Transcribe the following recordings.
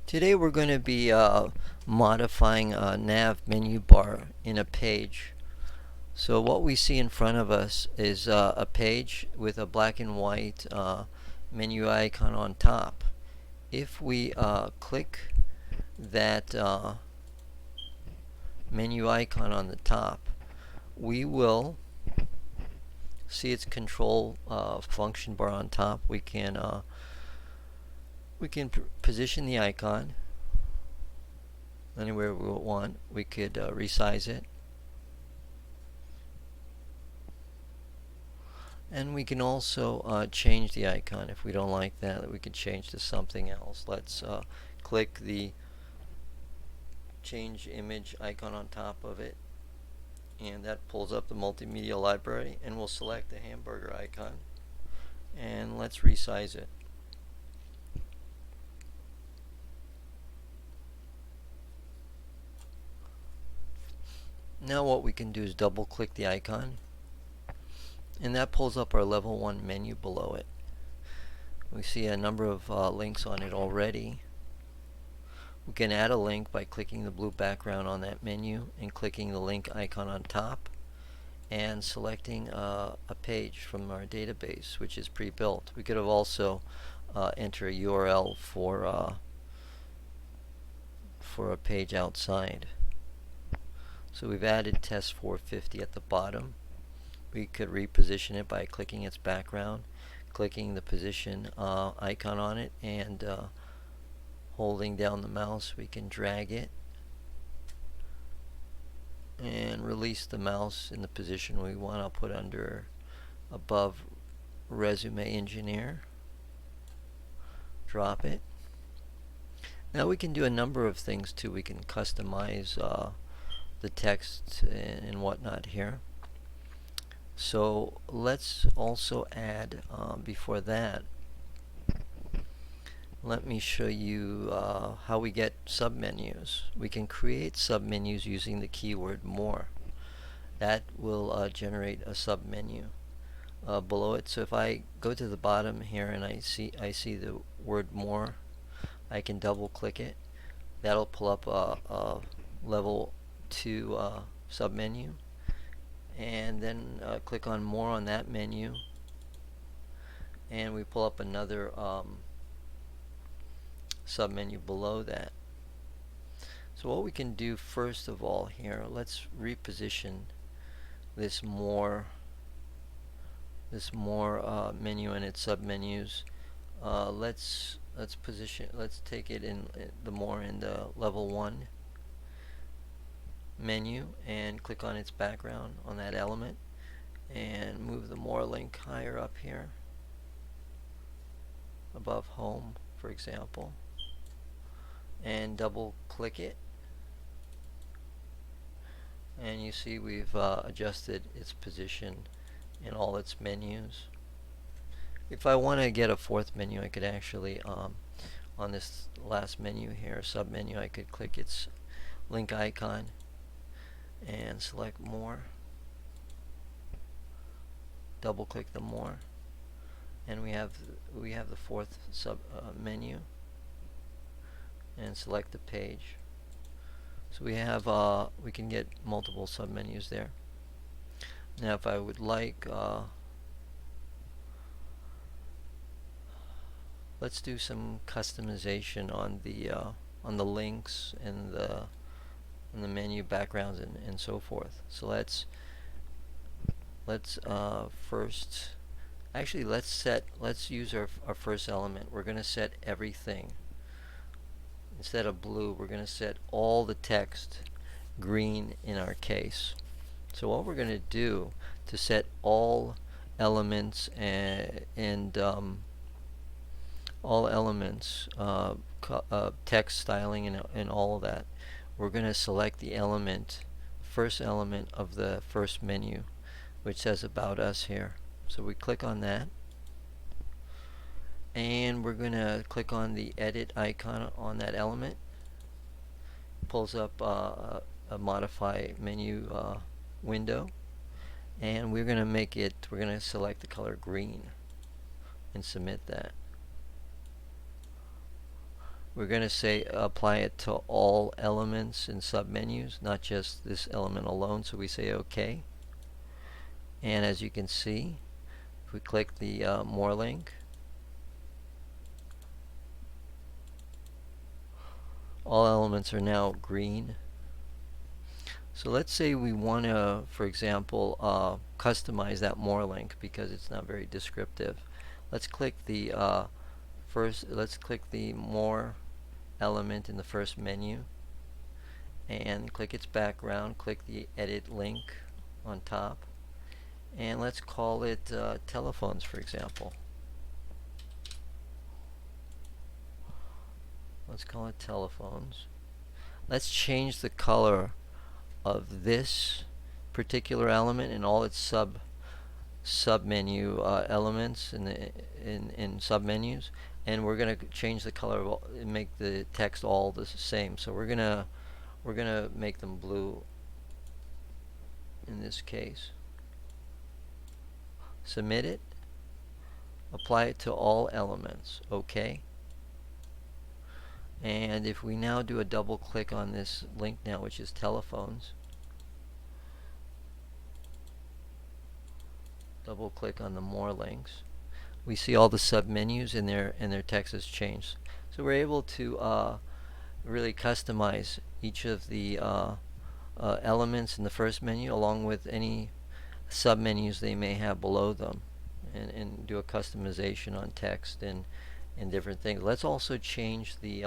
Today we're going to be modifying a nav menu bar in a page. So what we see in front of us is a page with a black and white menu icon on top. If we click that menu icon on the top, we will see its control function bar on top. We can position the icon anywhere we want. We could resize it, and we can also change the icon. If we don't like that, we could change to something else. Let's click the change image icon on top of it, and that pulls up the multimedia library, and we'll select the hamburger icon, and let's resize it. Now what we can do is double click the icon, and that pulls up our level 1 menu below it. We see a number of links on it already. We can add a link by clicking the blue background on that menu and clicking the link icon on top and selecting a page from our database, which is pre-built. We could have also entered a URL for a page outside. So we've added test 450 at the bottom. We could reposition it by clicking its background, clicking the position icon on it, and holding down the mouse we can drag it and release the mouse in the position we want. I'll put under above resume engineer, drop it. Now we can do a number of things too. We can customize the text and whatnot here. So let's also add, before that, let me show you how we get submenus. We can create submenus using the keyword more. That will generate a submenu below it. So if I go to the bottom here and I see the word more, I can double click it. That'll pull up a level 2 submenu, and then click on more on that menu, and we pull up another submenu below that. So what we can do first of all here, let's reposition this more menu and its submenus. Let's take it in the more in the level 1 menu and click on its background on that element and move the more link higher up here above home, for example, and double click it, and you see we've adjusted its position in all its menus. If I want to get a fourth menu, I could actually on this last menu here, submenu, I could click its link icon and select more, double click the more, and we have the fourth sub menu, and select the page. So we have we can get multiple submenus there. Now if I would like, let's do some customization on the links and the menu backgrounds and so forth. So let's first, actually let's use our first element. We're going to set everything. Instead of blue, we're going to set all the text green in our case. So what we're going to do to set all elements and all elements, text styling and all of that, we're going to select the element, first element of the first menu, which says about us here. So we click on that, and we're going to click on the edit icon on that element. It pulls up a modify menu window, and we're going to select the color green and submit that. we're going to say apply it to all elements and submenus, not just this element alone. So we say OK. And as you can see, if we click the more link, all elements are now green. So let's say we want to, for example, customize that more link because it's not very descriptive. Let's click the let's click the more element in the first menu and click its background. Click the edit link on top, and let's call it telephones, for example. Let's call it telephones. Let's change the color of this particular element and all its submenu elements in submenus, and we're going to change the color of all, and make the text all the same. So we're gonna make them blue in this case. Submit it. Apply it to all elements. OK. And if we now do a double click on this link now, which is telephones, double click on the more links, we see all the submenus and their text has changed. So we're able to really customize each of the elements in the first menu along with any submenus they may have below them, and do a customization on text and different things. Let's also change the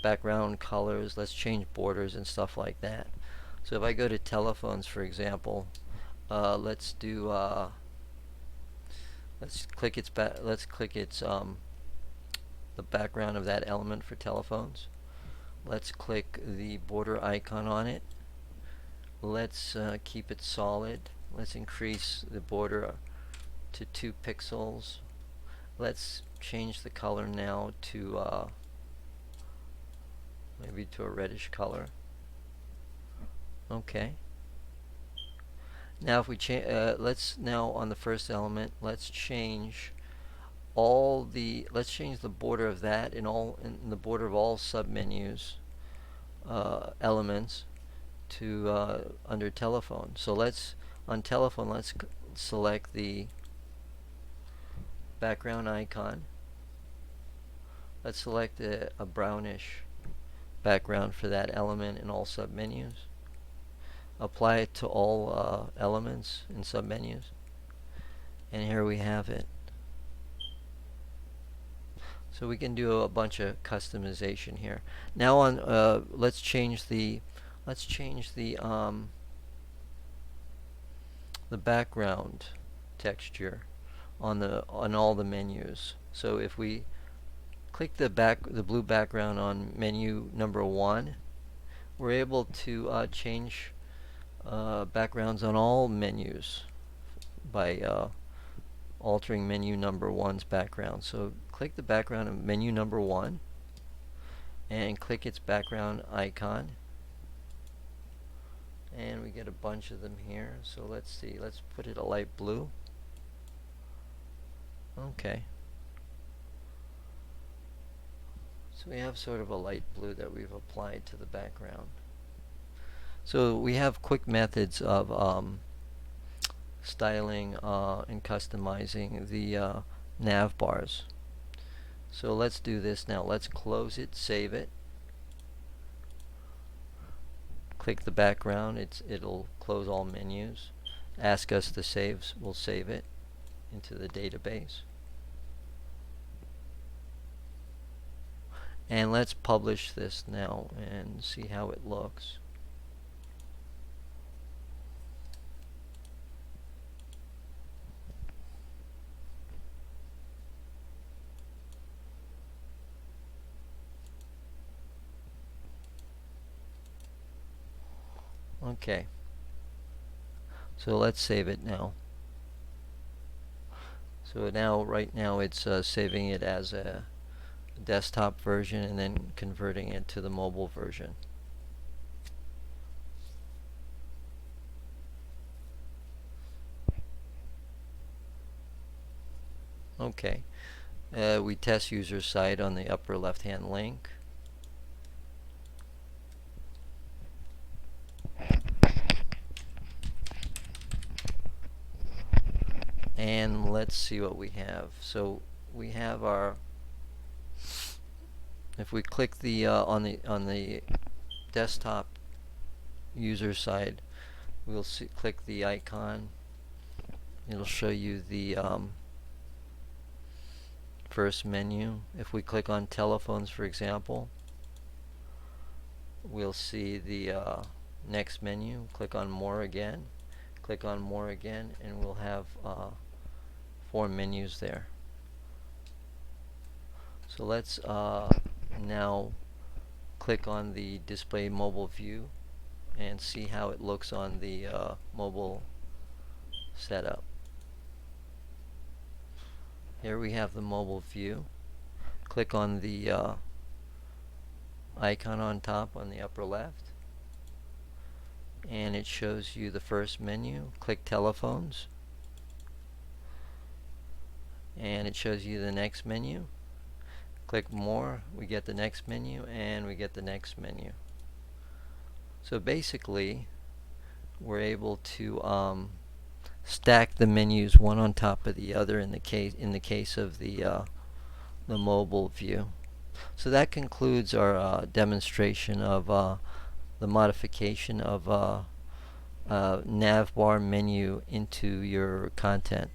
background colors. Let's change borders and stuff like that. So if I go to telephones, for example, let's do let's click its the background of that element for telephones. Let's click the border icon on it. Let's keep it solid. Let's increase the border to 2 pixels. Let's change the color now to maybe to a reddish color. Okay. Now if we change, let's now on the first element, let's change let's change the border of that in the border of all submenus elements to under telephone. So on telephone, let's select the background icon. Let's select a brownish background for that element in all submenus. Apply it to all elements in submenus, and here we have it. So we can do a bunch of customization here. Now on let's change the background texture on all the menus. So if we click the blue background on menu number 1, we're able to change backgrounds on all menus by altering menu number 1's background. So click the background of menu number 1 and click its background icon, and we get a bunch of them here. So let's see, let's put it a light blue. Okay. So we have sort of a light blue that we've applied to the background. So we have quick methods of styling and customizing the nav bars. So let's do this now. Let's close it, save it. Click the background. It'll close all menus. Ask us to save. We'll save it into the database. And let's publish this now and see how it looks. Okay. So let's save it now. So right now it's saving it as a desktop version and then converting it to the mobile version. Okay. We test user side on the upper left hand link. And let's see what we have. So we have our, if we click the on the desktop user side, we'll see, click the icon. It'll show you the first menu. If we click on telephones, for example, we'll see the next menu. Click on more again. Click on more again, and we'll have 4 menus there. So let's now click on the display mobile view and see how it looks on the mobile setup. Here we have the mobile view. Click on the icon on top on the upper left, and it shows you the first menu. Click telephones, and it shows you the next menu. Click more, we get the next menu, and we get the next menu. So basically, we're able to stack the menus one on top of the other in the case of the mobile view. So that concludes our demonstration of the modification of navbar menu into your content.